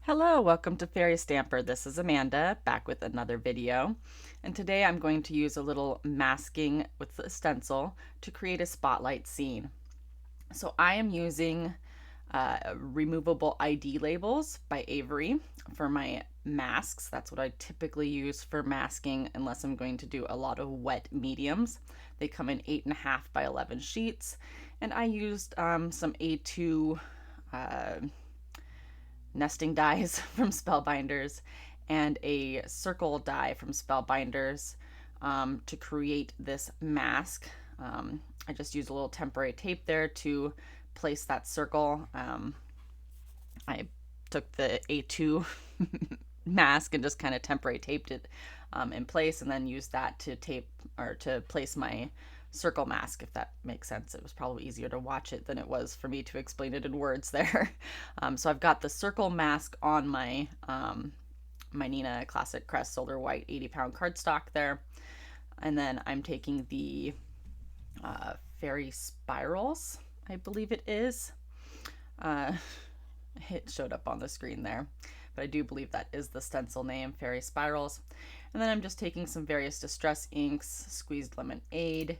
Hello, welcome to Fairy Stamper. This is Amanda, back with another video. And today I'm going to use a little masking with the stencil to create a spotlight scene. So I am using Removeable ID Labels by Avery for my masks. That's what I typically use for masking unless I'm going to do a lot of wet mediums. They come in 8.5 by 11 sheets, and I used some A2 nesting dies from Spellbinders and a circle die from Spellbinders to create this mask. I just used a little temporary tape there to place that circle. I took the A2 mask and just kind of temporary taped it in place, and then used that to tape or to place my circle mask, if that makes sense. It was probably easier to watch it than it was for me to explain it in words there. So I've got the circle mask on my my Nina Classic Crest Solar White 80-pound cardstock there, and then I'm taking the Fairy Spirals, I believe it is. It showed up on the screen there, but I do believe that is the stencil name, Fairy Spirals. And then I'm just taking some various distress inks, squeezed lemonade,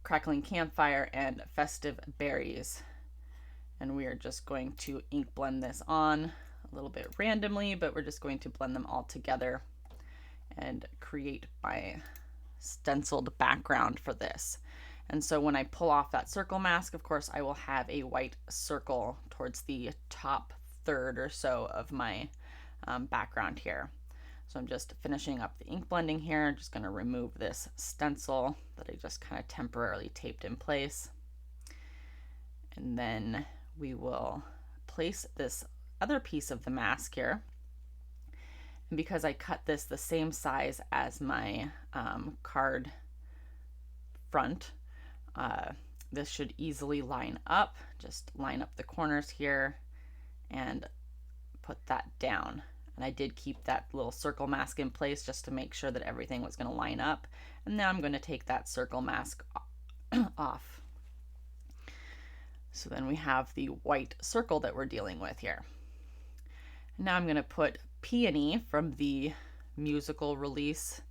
Crackling Campfire, and Festive Berries. And we are just going to ink blend this on a little bit randomly, but we're just going to blend them all together and create my stenciled background for this. And so when I pull off that circle mask, of course, I will have a white circle towards the top third or so of my background here. So I'm just finishing up the ink blending here. I'm just going to remove this stencil that I just kind of temporarily taped in place. And then we will place this other piece of the mask here. And because I cut this the same size as my card front, this should easily line up. Just line up the corners here and put that down. And I did keep that little circle mask in place just to make sure that everything was going to line up. And now I'm going to take that circle mask off. So then we have the white circle that we're dealing with here. And now I'm going to put Peony from the musical release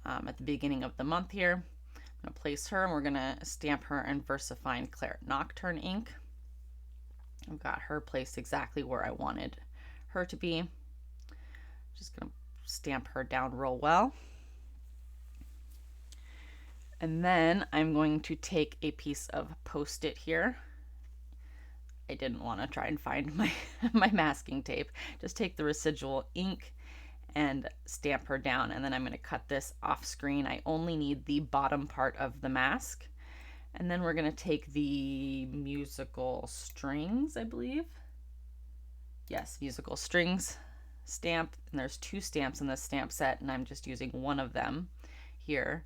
at the beginning of the month here. I'm going to place her, and we're going to stamp her in VersaFine Claret Nocturne ink. I've got her placed exactly where I wanted her to be. Just going to stamp her down real well. And then I'm going to take a piece of Post-it here. I didn't want to try and find my masking tape. Just take the residual ink and stamp her down, and then I'm going to cut this off screen. I only need the bottom part of the mask. And then we're going to take the musical strings, I believe. Yes, musical strings stamp, and there's 2 stamps in this stamp set, and I'm just using one of them here.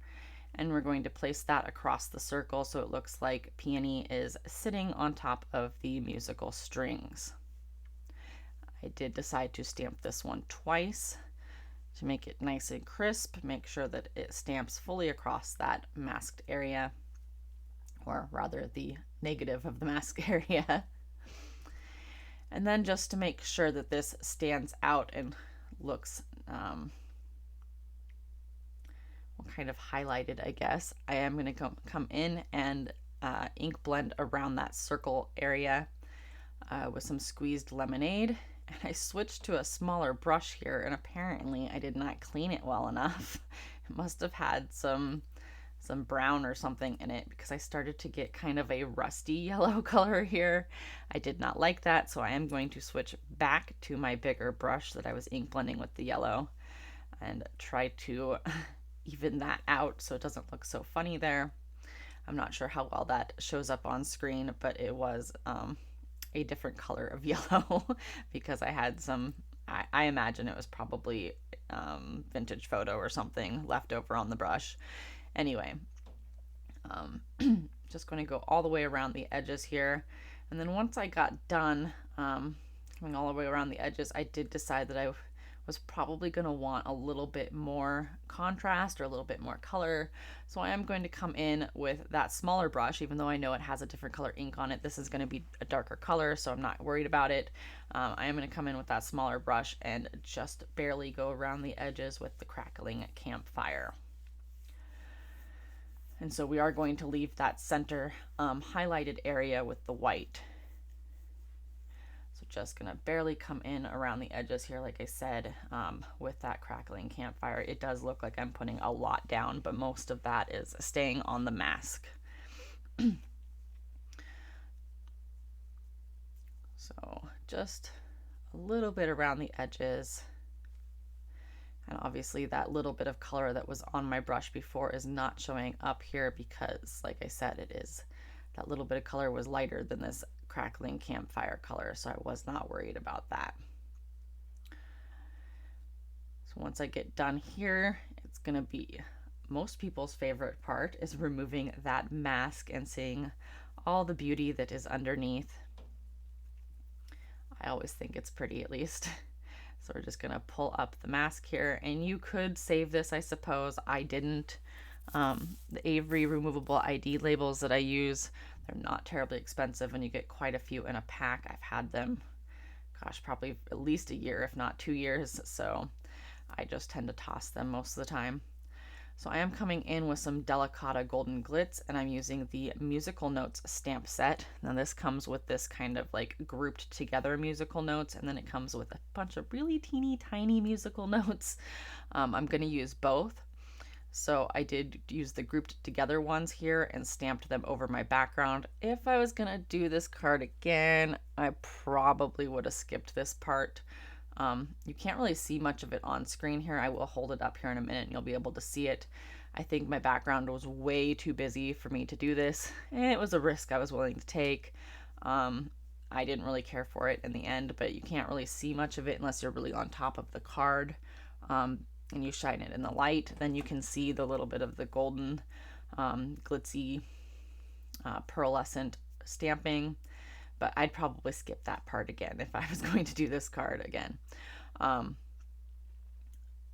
And we're going to place that across the circle so it looks like Peony is sitting on top of the musical strings. I did decide to stamp this one twice to make it nice and crisp, make sure that it stamps fully across that masked area, or rather the negative of the mask area. And then just to make sure that this stands out and looks kind of highlighted, I guess, I am going to come in and ink blend around that circle area with some squeezed lemonade. And I switched to a smaller brush here, and apparently I did not clean it well enough. It must have had some brown or something in it, because I started to get kind of a rusty yellow color here. I did not like that, so I am going to switch back to my bigger brush that I was ink blending with the yellow and try to even that out so it doesn't look so funny there. I'm not sure how well that shows up on screen, but it was a different color of yellow because I had some, I imagine it was probably vintage photo or something left over on the brush. Anyway, just going to go all the way around the edges here. And then once I got done coming all the way around the edges, I did decide that I was probably going to want a little bit more contrast or a little bit more color. So I am going to come in with that smaller brush, even though I know it has a different color ink on it. This is going to be a darker color, so I'm not worried about it. I am going to come in with that smaller brush and just barely go around the edges with the Crackling Campfire. And so we are going to leave that center highlighted area with the white. So just gonna barely come in around the edges here, like I said, with that Crackling Campfire. It does look like I'm putting a lot down, but most of that is staying on the mask. So just a little bit around the edges. And obviously that little bit of color that was on my brush before is not showing up here because, like I said, that little bit of color was lighter than this Crackling Campfire color, so I was not worried about that. So once I get done here, it's gonna be most people's favorite part is removing that mask and seeing all the beauty that is underneath. I always think it's pretty, at least. So we're just gonna pull up the mask here, and you could save this, I suppose. I didn't. The Avery Removeable ID labels that I use, they're not terribly expensive, and you get quite a few in a pack. I've had them, gosh, probably at least a year, if not 2 years, so I just tend to toss them most of the time. So I am coming in with some Delicata Golden Glitz, and I'm using the Musical Notes stamp set. Now this comes with this kind of like grouped together musical notes, and then it comes with a bunch of really teeny tiny musical notes. I'm going to use both. So I did use the grouped together ones here and stamped them over my background. If I was going to do this card again, I probably would have skipped this part. You can't really see much of it on screen here. I will hold it up here in a minute and you'll be able to see it. I think my background was way too busy for me to do this, and it was a risk I was willing to take. I didn't really care for it in the end, but you can't really see much of it unless you're really on top of the card and you shine it in the light. Then you can see the little bit of the golden glitzy pearlescent stamping. But I'd probably skip that part again if I was going to do this card again.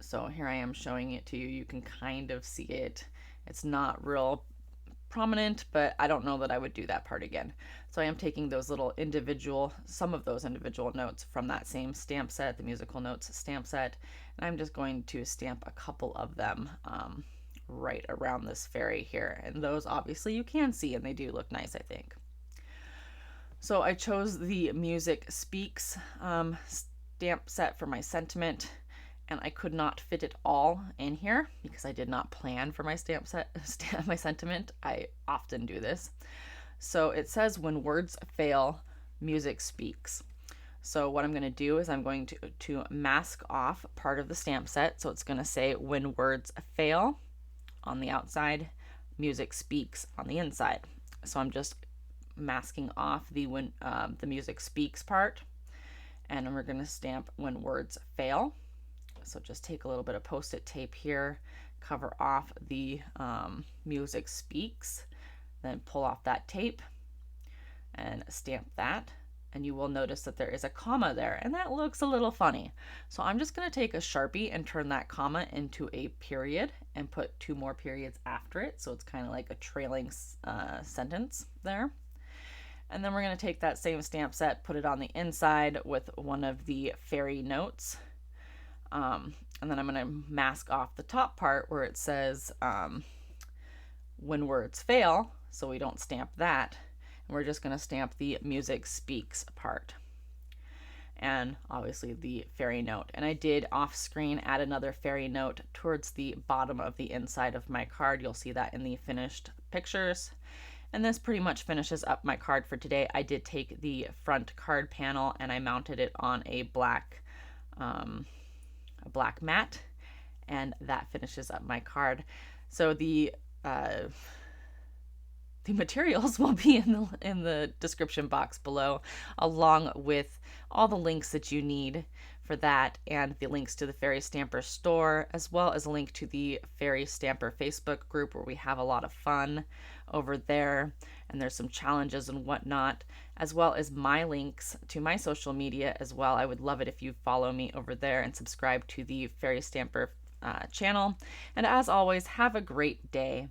So here I am showing it to you. You can kind of see it. It's not real prominent, but I don't know that I would do that part again. So I am taking those little some of those individual notes from that same stamp set, the Musical Notes stamp set, and I'm just going to stamp a couple of them right around this fairy here. And those obviously you can see, and they do look nice, I think. So I chose the Music Speaks stamp set for my sentiment, and I could not fit it all in here because I did not plan for my my sentiment. I often do this. So it says, when words fail, music speaks. So what I'm going to do is I'm going to mask off part of the stamp set. So it's going to say, when words fail on the outside, music speaks on the inside. So I'm just masking off the music speaks part, and we're going to stamp when words fail. So just take a little bit of post-it tape here, cover off the music speaks, then pull off that tape and stamp that, and you will notice that there is a comma there, and that looks a little funny. So I'm just going to take a Sharpie and turn that comma into a period and put 2 more periods after it, so it's kind of like a trailing sentence there. And then we're going to take that same stamp set, put it on the inside with one of the fairy notes. And then I'm going to mask off the top part where it says when words fail, so we don't stamp that. And we're just going to stamp the music speaks part. And obviously the fairy note. And I did off screen add another fairy note towards the bottom of the inside of my card. You'll see that in the finished pictures. And this pretty much finishes up my card for today. I did take the front card panel and I mounted it on a black mat, and that finishes up my card. So the materials will be in the description box below, along with all the links that you need for that, and the links to the Fairy Stamper store, as well as a link to the Fairy Stamper Facebook group where we have a lot of fun over there, and there's some challenges and whatnot, as well as my links to my social media as well. I would love it if you follow me over there and subscribe to the Fairy Stamper channel. And as always, have a great day.